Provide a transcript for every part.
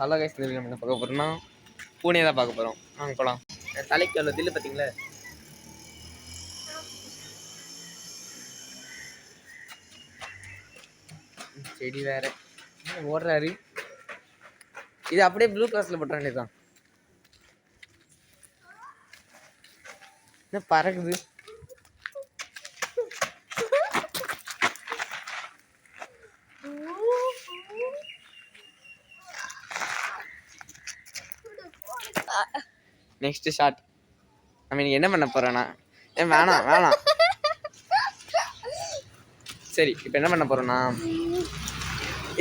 Hello guys, இந்த video என்ன பார்க்க போகிறோம்னா பூனையை தான் பார்க்க போகிறோம். வாங்க போகலாம். தலைக்கு அவ்வளோ தில்லு பார்த்தீங்களா? செடி வேற ஓடுறாரு. இது அப்படியே ப்ளூ கிளாஸில் போட்ட வேண்டியதுதான். என்ன பறக்குது? Next shot. என்ன பண்ண போறேன்னா வேணாம். சரி, இப்போ என்ன பண்ண போறோம்னா,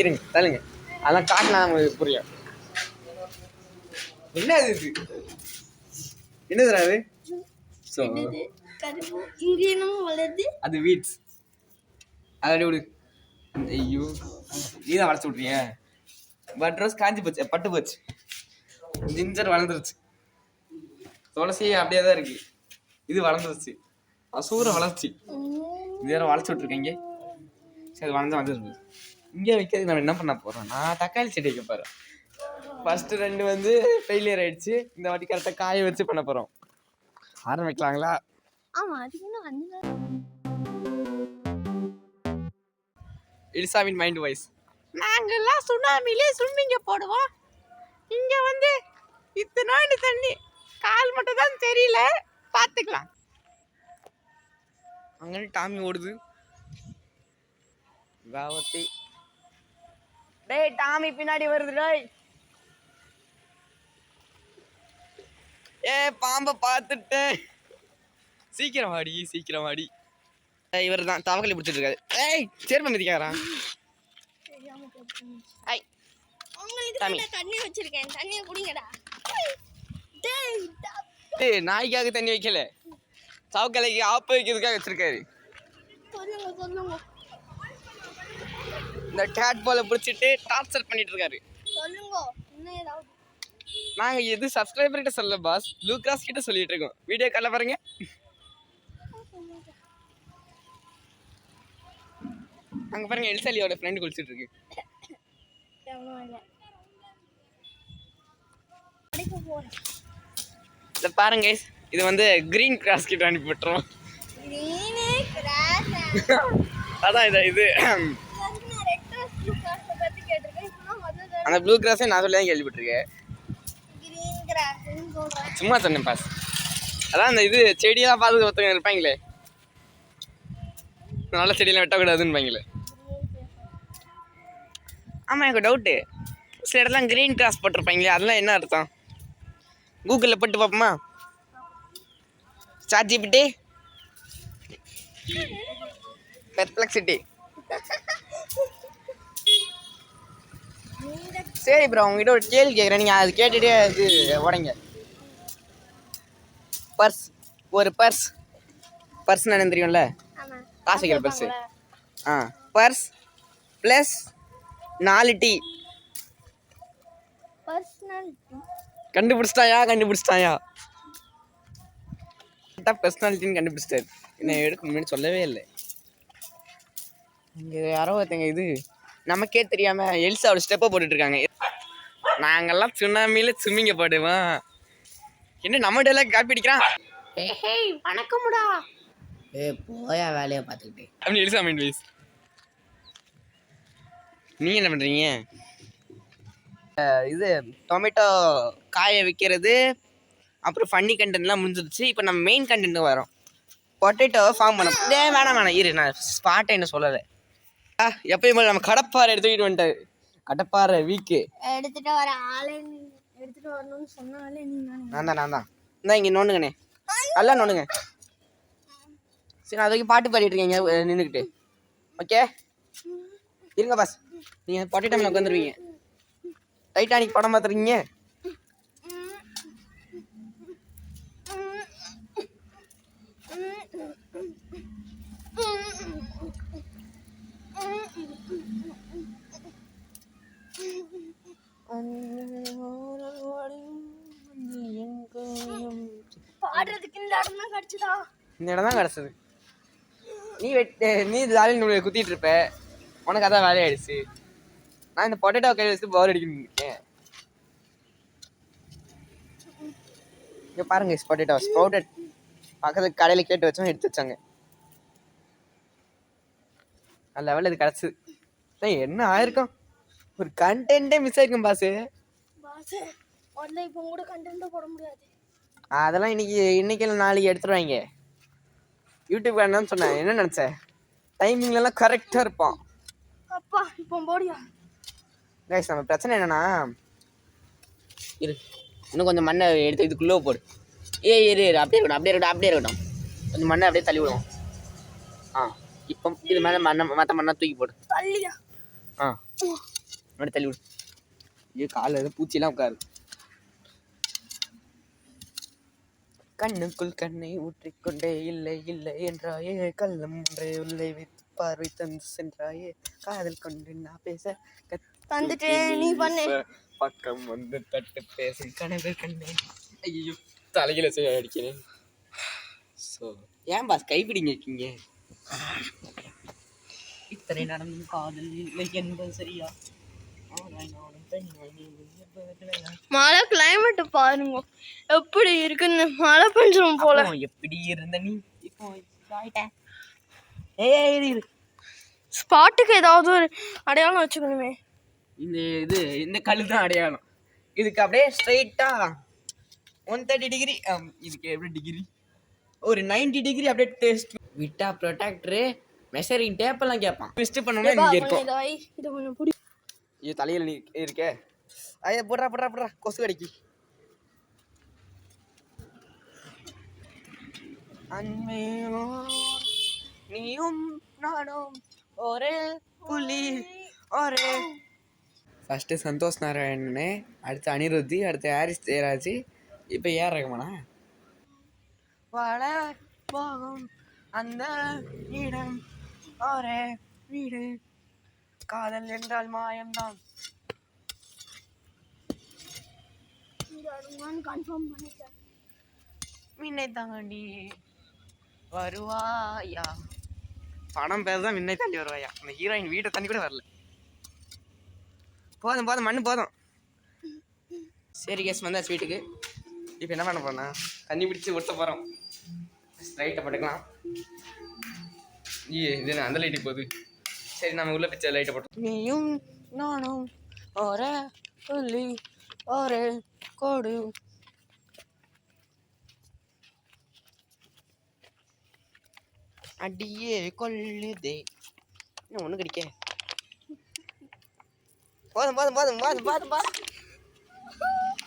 இருங்க தள்ளுங்க, அதெல்லாம் காட்டினா நமக்கு புரியும். என்ன இது? என்னதுடா அது? அது வீட்ஸ். அதை விடு. ஐயோ, நீதான் வளர்ச்சி விட்றீங்க. பட் ரோஸ் காஞ்சி போச்சு, பட்டு போச்சு. ஜிஞ்சர் வளர்ந்துருச்சு. துளசி அப்படியே தான் இருக்கு. இது வளர்ந்துருச்சு. அசூர வளர்ச்சி. இது யாரும் வளர்ச்சி விட்ருக்கீங்க. சரி, வளர்ந்தா வந்துருக்கு. இங்கே வைக்கிறதுக்கு நம்ம என்ன பண்ண போகிறோம்? நான் தக்காளி செடி வைக்க போகிறேன். ஃபஸ்ட்டு 2 வந்து ஃபெயிலியர் ஆயிடுச்சு. இந்த வாட்டி கரெக்டாக காய வச்சு பண்ண போகிறோம். ஆரம்பிக்கலாங்களா? இல்சாவின் மைண்ட் வாய்ஸ். நாங்கெல்லாம் சுனாமிலே ஸ்விம்மிங்க போடுவோம். இங்கே வந்து இத்தனோண்டு தண்ணி, கால் மட்டும் தான் தெரியல, பார்த்துக்கலாம். அங்கே டாமி ஓடுது. காவத்தி டேய், டாமி பின்னாடி வருது. டேய், பாம்பை பார்த்துட்டேன். சீக்கிரம் வாடி. இவர் தான் தவக்கலி பிடிச்சிட்டு இருக்காரு. சேர்ம மிதிக்காரான். தண்ணி வச்சிருக்கேன், தண்ணியை குடிங்கடா. நாய்க்காக தண்ணி வைக்கல, தவக்கலைக்கு ஆப்ப வைக்கிறதுக்காக வச்சிருக்காரு. இந்த கேட் பாலை பிடிச்சிட்டு டார்ச்சர் பண்ணிட்டு இருக்காரு. நாங்க எது சப்ஸ்கிரைபர் கிட்ட சொல்ல பாஸ், ப்ளூ கிராஸ் கிட்ட சொல்லிட்டு இருக்கோம். வீடியோ கால்ல பாருங்க. அங்க பாருங்க, எல்சாலியோட ஃப்ரெண்ட் குளிச்சிட்டு இருக்கு. இத பாருங்க, இது வந்து கிரீன் கிராஸ் கிட்ட அனுப்பி விட்டுறோம். அதான் இது அந்த ப்ளூ கிராஸே நான் சொல்லி தான் கேள்விப்பட்டிருக்கேன். சும்மா சொன்னேன் பாஸ். அதான் அந்த இது செடியெல்லாம் பார்த்து ஒருத்தவங்க இருப்பாங்களே, நல்ல செடியெல்லாம் வெட்டக்கூடாதுன்னு. ஆமாம், எனக்கு டவுட்டு. சில இடத்துல கிரீன் கிராஸ் போட்டிருப்பாங்களே, அதெல்லாம் என்ன அர்த்தம்? கூகுளில் போட்டு பார்ப்போமா? ChatGPT Perplexity. சரி ப்ரோ, உங்ககிட்ட ஒரு கேள்வி கேட்குறேன், நீங்கள் அது கேட்டுகிட்டே இது உடைங்க. ஒரு பர்ஸ் என்ன தெரியும்ல, காசு வைக்கிற பர்ஸு. Purse plus 4 T. கண்டுபிடிச்சிட்டாயா? பர்சனாலிட்டின்னு கண்டுபிடிச்சிட்டாரு. என்ன எடுக்க முன்னாடி சொல்லவே இல்லை. இங்கே யாரோ ஒருத்தங்க இது நமக்கே தெரியாமல் எல்சாவோட ஸ்டெப்பை போட்டுட்ருக்காங்க. நாங்கள்லாம் சுனாமியில் ஸ்விம்மிங்க போடுவோம். என்ன நம்ம டெல்லாம் காப்பி அடிக்கிறான். வணக்கம்டா. போயா வேலையை பார்த்துக்கிட்டே அப்படி எல்சா மைண்ட் வாய்ஸ். நீங்கள் என்ன பண்ணுறீங்க? இது டொமேட்டோ காய வைக்கிறது, அப்புறம் ஃபன்னி கண்டென்ட்லாம் முடிஞ்சிருச்சு. இப்போ நம்ம மெயின் கண்டென்ட் வரோம். பொட்டேட்டோவை ஃபார்ம் பண்ண வேணாம் இரு, நான் ஸ்பாட்டை என்ன சொல்லலை. எப்பயுமே நம்ம கடப்பாறை எடுத்துக்கிட்டு வந்துட்டாரு. கடப்பாறை வீக்கு எடுத்துட்டு வர ஆளே எடுத்துட்டு வரணும்னு சொன்னாலே நான் தான் இந்தா இங்கே நோண்டுங்கண்ணே, நல்லா நோண்டுங்க. சரி, நான் அதுக்கு பாட்டு பாடிட்டு இருக்கீங்க நின்றுக்கிட்டு. ஓகே இருங்க பாஸ், நீங்கள் பொட்டேட்டோ மேலே உட்காந்துருவீங்க. டைட்டானிக் படம் பார்த்துருக்கீங்க? பாடுறதுக்கு இந்த இடம் தான் கிடைச்சதா? இந்த இடம் தான் கிடச்சது. நீ ஜாலியில் குத்திட்டு இருப்ப, உனக்கு அதான் வேலையாயிடுச்சு. நான் இந்த பொட்டேட்டோ கையில் வச்சு பவர் அடிக்கணும்னு இருக்கேன். இங்கே பாருங்க பொட்டேட்டோ ஸ்ப்ரவுட்டட் பக்கத்துக்கு கடையில் கேட்டு வச்சோம் எடுத்து வச்சாங்க. அந்த லெவலில் இது கிடச்சிது. என்ன ஆயிருக்கும், ஒரு கண்டென்ட்டே மிஸ் ஆயிருக்கும் பாஸு. இப்போ கூட கண்டென்ட்டை போட முடியாது. அதெல்லாம் இன்னைக்கு இல்லை நாளைக்கு எடுத்துருவாங்க. யூடியூப் வேணான்னு சொன்னேன். என்ன நினச்சேன், டைமிங்லலாம் கரெக்டாக இருப்பான். அப்பா இப்போ போடியா கைஸ் நம்ம பிரச்சனை என்னன்னா, இரு இன்னும் கொஞ்சம் மண்ணை எடுத்து இதுக்குள்ளே போடு. இரு அப்படியே இருக்கட்டும். கொஞ்சம் மண்ணை அப்படியே தள்ளி விடுவோம். இப்போ இது மேலே மற்ற மண்ணை தூக்கி போடு. தள்ளியா முன்னாடி தள்ளி விடு. ஐயோ காலில் எதுவும் பூச்சிலாம் உட்காரு. கண்ணுக்குள் கண்ணை ஊற்றிக்கொண்டே இல்லை என்றாயே, கள்ளம் ஒன்றே உள்ளே வைத்து பார்வை தந்து சென்றாயே, காதல் கொண்டு நான் பேச தந்துட்டே நீ பண்ணு. பக்கம் வந்து தட்டு பேச கனவு கண்டேன். ஐயோ தலையில அடிக்கிறேன். ஸோ ஏன் பாஸ் கைப்பிடிங்க இருக்கீங்க? இத்தனை நடந்தும் காதல் இல்லை என்பது சரியா? மழை கிளைமேட் பாருங்க எப்படி இருக்குன்னு. மழை பெஞ்சிரும் போல. எப்படி இருந்த நீ இப்போ ஸ்பாட்டுக்கு ஏதாவது ஒரு அடையாளம் வச்சுக்கணுமே. இந்த கல்லு தான் அடையாளம். இதுக்கு அப்படியே ஸ்ட்ரைட்டா 130 டிகிரி, இதுக்கு எப்படி டிகிரி, ஒரு 90 டிகிரி அப்படியே டேஸ்ட் விட்டா ப்ரொடெக்டரு மெஷரிங் டேப்பெல்லாம் கேட்பான். ட்விஸ்ட் பண்ணோம்னா இங்கே இருக்கும். இது தலையில் நீ இருக்கே. ஐயா போடுறா கொசு கடிக்கு. நீயும் நானும் ஒரே புலி ஒரே. ஃபஸ்ட்டு சந்தோஷ் நாராயணனே, அடுத்து அனிருத்தி, அடுத்து ஹாரிஸ் ஜெயராஜ், இப்போ ஏஆர் ரஹ்மானா. வாழ போகும் அந்த இடம் ஒரே வீடு, காதல் என்றால் மாயம்தான். மின்னை தாண்டி வருவாயா, படம் பேர் தான் மின்னை தாண்டி வருவாயா. அந்த ஹீரோயின் வீட்டை தாண்டி கூட வரல. போதும் மண்ணு போதும். சரி கேஸ் வந்தாச்சு வீட்டுக்கு. இப்போ என்ன பண்ண போறோம்னா, தண்ணி பிடிச்சி ஒட்ட போகிறோம். லைட்டை போட்டுக்கலாம். இது அந்த லைட்டுக்கு போகுது. சரி நம்ம உள்ள பிச்சை லைட்டை போட்டோம். நீயும் நானும் ஒரே புள்ளி ஒரே கோடு. அடியே கொல்லுதே. இன்னும் ஒன்று கிடைக்க. போதும்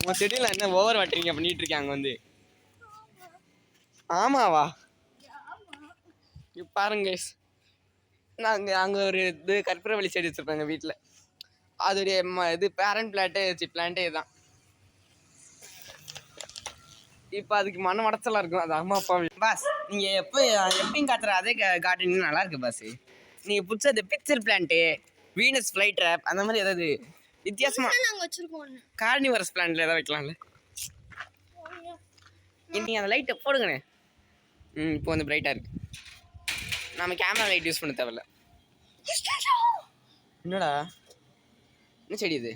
உன் செடியில் என்ன ஓவர் வாட்டரிங்க பண்ணிட்டு இருக்கேன் அங்கே வந்து. ஆமாவா? பாருங்க நாங்கள் அங்கே ஒரு இது கற்பூரவள்ளி செடி வச்சுருப்பாங்க வீட்டில். அதோடைய பேரண்ட் பிளான்ட்டே தான். இப்போ அதுக்கு மன உடச்சலாம் இருக்கும். அது அம்மா அப்பா பாஸ். நீங்கள் எப்பயும் காத்துற அதே கார்டனிங் நல்லா இருக்கு பாஸ். நீங்கள் பிடிச்சது picture plant, Venus fly drop, அந்த மாதிரி ஏதாவது வித்தியாசமாக கார்னிவரஸ் பிளான்ட்ல ஏதாவது வைக்கலாம்ல. நீங்கள் அந்த லைட்டை போடுங்கண்ணே. இப்போ வந்து பிரைட்டாக இருக்கு. நம்ம கேமரா லைட் யூஸ் பண்ண தேவையில்ல. என்னடா என்ன செடி இது?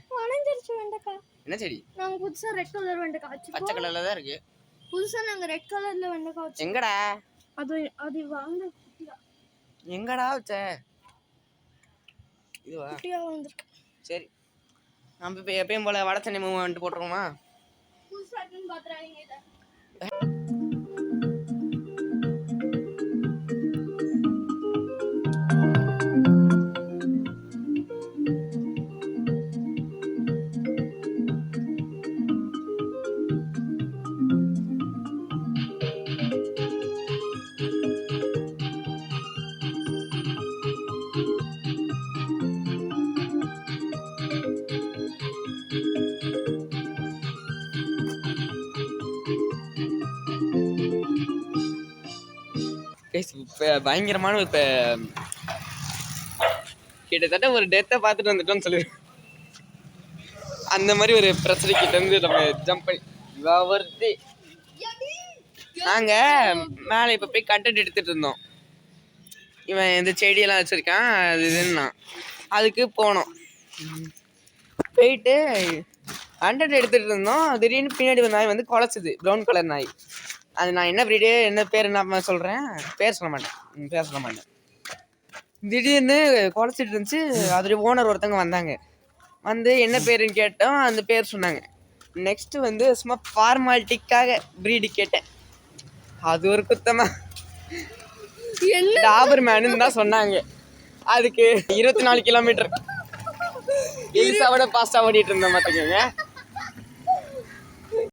என்ன செடி? நாங்க புதுசா ரெட் கலர் வெண்டைக்காய் வச்சிருக்கோம். பச்சை கலர்ல தான் இருக்கு. புதுசா நாங்க ரெட் கலர்ல வெண்டைக்காய் வச்சிருக்கோம். எங்கடா? அது வாங்க எங்கடா வச்ச? இதுவா? குட்டியா வந்திருக்கு. சரி நம்ம இப்போ எப்பயும் போல வட சென்னை மூவ்மெண்ட் போட்டுருவோமா? புதுசா இருக்குன்னு பாத்துறாதீங்க இத. இப்போ பயங்கரமான இப்போ கிட்டத்தட்ட ஒரு டெத்தை பார்த்துட்டு வந்துட்டோம்னு சொல்லு. அந்த மாதிரி ஒரு பிரச்சனை கிட்ட இருந்து நம்ம ஜம்ப் பண்ணி வருது. நாங்கள் மேலே இப்போ போய் கண்டென்ட் எடுத்துகிட்டு இருந்தோம். இவன் இந்த செடியெல்லாம் வச்சுருக்கான் அது இதுன்னா அதுக்கு போனோம். போயிட்டு 100 எடுத்துகிட்டு இருந்தோம். திடீர்னு பின்னாடி ஒரு நாய் வந்து குலைச்சிது, ப்ரௌன் கலர் நாய். அது நான் என்ன ப்ரீடு என்ன பேர் என்ன சொல்கிறேன், பேர் சொல்ல மாட்டேன். திடீர்னு குலைச்சிட்டு இருந்துச்சு. அதோடைய ஓனர் ஒருத்தவங்க வந்தாங்க. வந்து என்ன பேருன்னு கேட்டோம். அந்த பேர் சொன்னாங்க. நெக்ஸ்ட்டு வந்து சும்மா ஃபார்மாலிட்டிக்காக ப்ரீடு கேட்டேன். அது ஒரு குத்தமா டாபர் மேனு தான் சொன்னாங்க. அதுக்கு 24 கிலோமீட்டர் எலிசாவோட பாஸ்டாக ஓடிட்டு இருந்தோம் பார்த்துக்கோங்க.